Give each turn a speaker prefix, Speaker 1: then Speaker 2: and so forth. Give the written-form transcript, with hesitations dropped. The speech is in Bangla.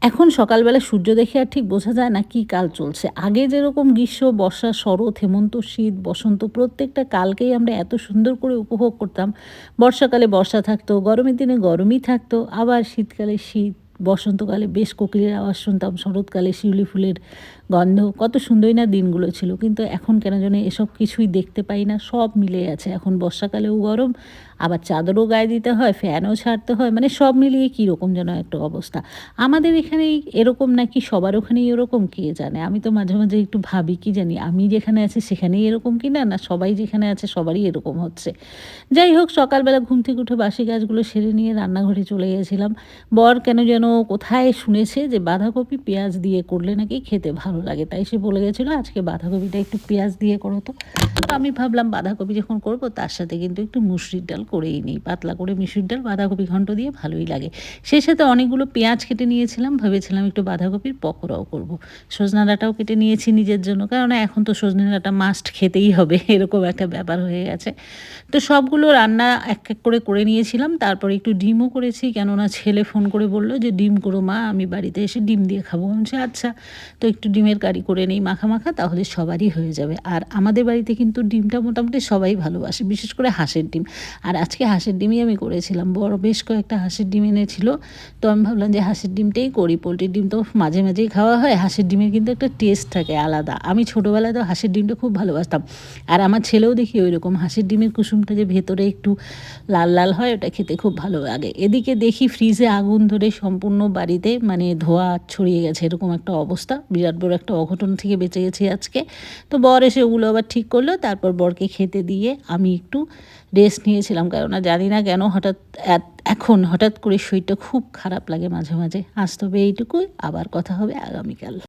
Speaker 1: এখন সকালবেলা সূর্য দেখে আর ঠিক বোঝা যায় না কি কাল চলছে। আগে যেরকম গ্রীষ্ম, বর্ষা, শরৎ, হেমন্ত, শীত, বসন্ত প্রত্যেকটা কালকেই আমরা এত সুন্দর করে উপভোগ করতাম। বর্ষাকালে বর্ষা থাকতো, গরমের দিনে গরমই থাকতো, আবার শীতকালে শীত, বসন্তকালে বেশ কোকিলের আওয়াজ শুনতাম, শরৎকালে শিউলি ফুলের গন্ধ। কত সুন্দরই না দিনগুলো ছিল। কিন্তু এখন কেন জানি এসব কিছুই দেখতে পাই না। সব মিলে আছে। এখন বর্ষাকালেও গরম, আবার চাদরও গায়ে দিতে হয়, ফ্যানও ছাড়তে হয়। মানে সব মিলিয়ে কীরকম যেন একটা অবস্থা। আমাদের এখানেই এরকম নাকি সবার ওখানেই এরকম কে জানে? আমি তো মাঝে, মাঝে একটু ভাবি কি জানি আমি যেখানে আছি সেখানেই এরকম কিনা? না সবাই যেখানে আছে সবারই এরকম হচ্ছে। যাই হোক সকালবেলা ঘুম থেকে উঠে বাসি কাজগুলো সেরে নিয়ে রান্নাঘরে চলে গেছিলাম। বর কেন যেন কোথায় শুনেছে যে বাঁধাকপি পেঁয়াজ দিয়ে করলে নাকি খেতে ভালো লাগে। তাই সে বলে গেছিল, "আজকে বাঁধাকপিটা একটু পেঁয়াজ দিয়ে করো তো।" তো আমি ভাবলাম বাঁধাকপি যখন করব তার সাথে কিন্তু একটু মুসুরির ডাল করেই নিই। পাতলা করে মুসুরির ডাল বাঁধাকপি ঘন্ট দিয়ে ভালোই লাগে। সেই সাথে অনেকগুলো পেঁয়াজ কেটে নিয়েছিলাম। ভেবেছিলাম একটু বাঁধাকপির পকোড়াও করব। সজনা ডাঁটাও কেটে নিয়েছি নিজের জন্য। কেননা এখন তো সজনে ডাঁটা মাস্ট খেতেই হবে এরকম একটা ব্যাপার হয়ে গেছে। তো সবগুলো রান্না এক, এক করে করে নিয়েছিলাম। তারপরে একটু ডিমও করেছি। কেননা ছেলে ফোন করে বলল যে, "ডিম করো মা, আমি বাড়িতে এসে ডিম দিয়ে খাবো।" আমি বলছি, "আচ্ছা।" তো একটু ডিমের কারি করে নেই মাখা, মাখা তাহলে সবারই হয়ে যাবে। আর আমাদের বাড়িতে কিন্তু ডিমটা মোটামুটি সবাই ভালোবাসে। বিশেষ করে হাঁসের ডিম। আর আজকে হাঁসের ডিমই আমি করেছিলাম। বড় বেশ কয়েকটা হাঁসের ডিম এনেছিল। তো আমি ভাবলাম যে হাঁসের ডিমটাই করি। পোল্ট্রির ডিম তো মাঝে, মাঝেই খাওয়া হয়। হাঁসের ডিমের কিন্তু একটা টেস্ট থাকে আলাদা। আমি ছোটোবেলায় তো হাঁসের ডিমটা খুব ভালোবাসতাম। আর আমার ছেলেও দেখি ওইরকম হাঁসের ডিমের কুসুমটা যে ভেতরে একটু লাল, লাল হয় ওটা খেতে খুব ভালো লাগে। এদিকে দেখি ফ্রিজে আগুন ধরে সম্পূর্ণ বাড়িতে মানে ধোঁয়া ছড়িয়ে গেছে এরকম একটা অবস্থা। বিরাট বড় একটা অঘটন থেকে বেঁচে গেছি আজকে। তো বর এসে ওগুলো আবার ঠিক করলো। তারপর বরকে খেতে দিয়ে আমি একটু রেস্ট নিয়েছিলাম। কেননা জানি না কেন হঠাৎ এখন হঠাৎ করে শরীরটা খুব খারাপ লাগে মাঝে, মাঝে। আজ তবে এইটুকুই। আবার কথা হবে আগামীকাল।